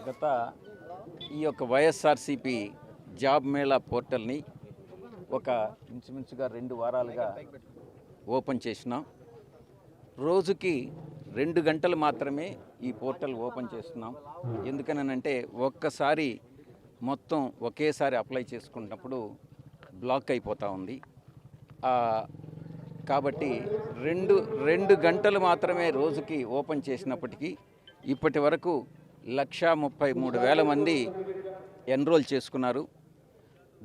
గత ఈ యొక్క వైఎస్ఆర్సిపి జాబ్ మేళా పోర్టల్ని ఒక ఇంచుమించుగా 2 వారాలుగా ఓపెన్ చేసినాం. రోజుకి 2 గంటలు మాత్రమే ఈ పోర్టల్ ఓపెన్ చేస్తున్నాం. ఎందుకనంటే ఒక్కసారి మొత్తం ఒకేసారి అప్లై చేసుకున్నప్పుడు బ్లాక్ అయిపోతూ ఉంది. కాబట్టి రెండు గంటలు మాత్రమే రోజుకి ఓపెన్ చేసినప్పటికీ ఇప్పటి వరకు 1,33,000 మంది ఎన్రోల్ చేసుకున్నారు.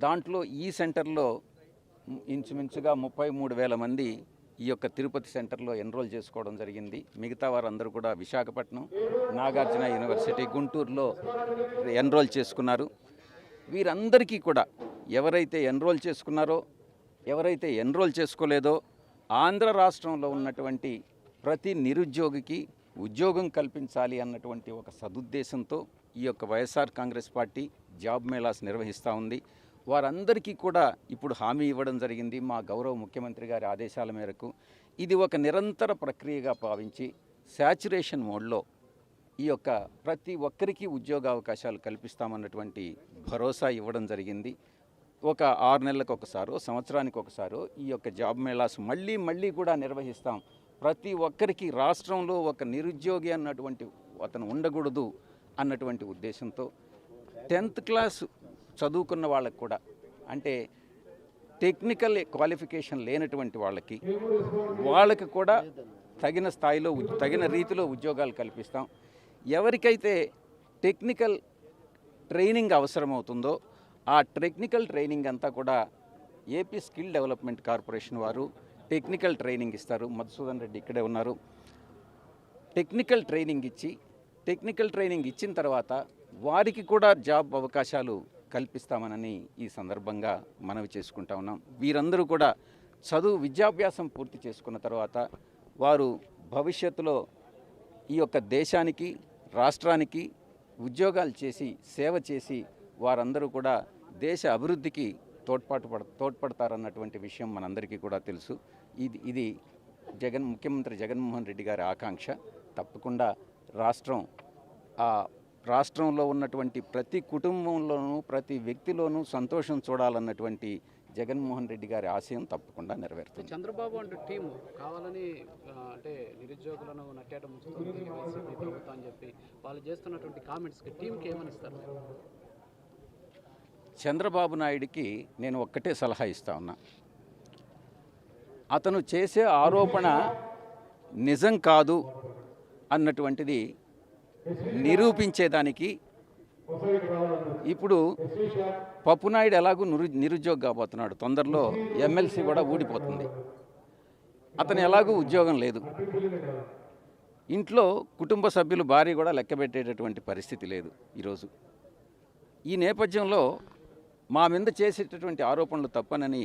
దాంట్లో ఈ సెంటర్లో ఇంచుమించుగా 33,000 మంది ఈ యొక్క తిరుపతి సెంటర్లో ఎన్రోల్ చేసుకోవడం జరిగింది. మిగతా వారందరూ కూడా విశాఖపట్నం, నాగార్జున యూనివర్సిటీ, గుంటూరులో ఎన్రోల్ చేసుకున్నారు. వీరందరికీ కూడా ఎవరైతే ఎన్రోల్ చేసుకున్నారో, ఎవరైతే ఎన్రోల్ చేసుకోలేదో, ఆంధ్ర రాష్ట్రంలో ఉన్నటువంటి ప్రతి నిరుద్యోగికి ఉద్యోగం కల్పించాలి అన్నటువంటి ఒక సదుద్దేశంతో ఈ యొక్క వైఎస్ఆర్ కాంగ్రెస్ పార్టీ జాబ్ మేళాస్ నిర్వహిస్తూ ఉంది. వారందరికీ కూడా ఇప్పుడు హామీ ఇవ్వడం జరిగింది. మా గౌరవ ముఖ్యమంత్రి గారి ఆదేశాల మేరకు ఇది ఒక నిరంతర ప్రక్రియగా భావించి శాచ్యురేషన్ మోడ్లో ఈ యొక్క ప్రతి ఒక్కరికి ఉద్యోగ అవకాశాలు కల్పిస్తామన్నటువంటి భరోసా ఇవ్వడం జరిగింది. ఒక 6 నెలలకు ఒకసారో, సంవత్సరానికి ఒకసారో ఈ యొక్క జాబ్ మేళాస్ మళ్ళీ కూడా నిర్వహిస్తాం. ప్రతి ఒక్కరికి రాష్ట్రంలో ఒక నిరుద్యోగి అన్నటువంటి అతను ఉండకూడదు అన్నటువంటి ఉద్దేశంతో 10th క్లాస్ చదువుకున్న వాళ్ళకు కూడా, అంటే టెక్నికల్ క్వాలిఫికేషన్ లేనటువంటి వాళ్ళకి కూడా తగిన స్థాయిలో తగిన రీతిలో ఉద్యోగాలు కల్పిస్తాం. ఎవరికైతే టెక్నికల్ ట్రైనింగ్ అవసరమవుతుందో ఆ టెక్నికల్ ట్రైనింగ్ అంతా కూడా ఏపీ స్కిల్ డెవలప్మెంట్ కార్పొరేషన్ వారు టెక్నికల్ ట్రైనింగ్ ఇస్తారు. మధుసూదన్ రెడ్డి ఇక్కడే ఉన్నారు. టెక్నికల్ ట్రైనింగ్ ఇచ్చిన తర్వాత వారికి కూడా జాబ్ అవకాశాలు కల్పిస్తామని ఈ సందర్భంగా మనవి చేసుకుంటా ఉన్నాం. వీరందరూ కూడా విద్యాభ్యాసం పూర్తి చేసుకున్న తర్వాత వారు భవిష్యత్తులో ఈ యొక్క దేశానికి, రాష్ట్రానికి ఉద్యోగాలు చేసి సేవ చేసి వారందరూ కూడా దేశ అభివృద్ధికి తోడ్పడతారన్నటువంటి విషయం మనందరికీ కూడా తెలుసు. ఇది ముఖ్యమంత్రి జగన్మోహన్ రెడ్డి గారి ఆకాంక్ష. తప్పకుండా రాష్ట్రంలో ఉన్నటువంటి ప్రతి కుటుంబంలోనూ, ప్రతి వ్యక్తిలోనూ సంతోషం చూడాలన్నటువంటి జగన్మోహన్ రెడ్డి గారి ఆశయం తప్పకుండా నెరవేరుతుంది. చంద్రబాబు అంటే టీం కావాలని అంటే నిరుద్యోగులను నట్టేయడం YCP ప్రభుత్వం అని చెప్పి వాళ్ళు చేస్తున్నటువంటి కామెంట్స్కి టీంకి ఏమని ఇస్తారు? చంద్రబాబు నాయుడికి నేను ఒక్కటే సలహా ఇస్తా ఉన్నా. అతను చేసే ఆరోపణ నిజం కాదు అన్నటువంటిది నిరూపించేదానికి ఇప్పుడు పప్పునాయుడు ఎలాగూ నిరుద్యోగి కాబోతున్నాడు. తొందరలో ఎమ్మెల్సీ కూడా ఊడిపోతుంది. అతను ఎలాగూ ఉద్యోగం లేదు. ఇంట్లో కుటుంబ సభ్యులు భార్య కూడా లెక్కబెట్టేటటువంటి పరిస్థితి లేదు ఈరోజు. ఈ నేపథ్యంలో మా మీద చేసేటటువంటి ఆరోపణలు తప్పనని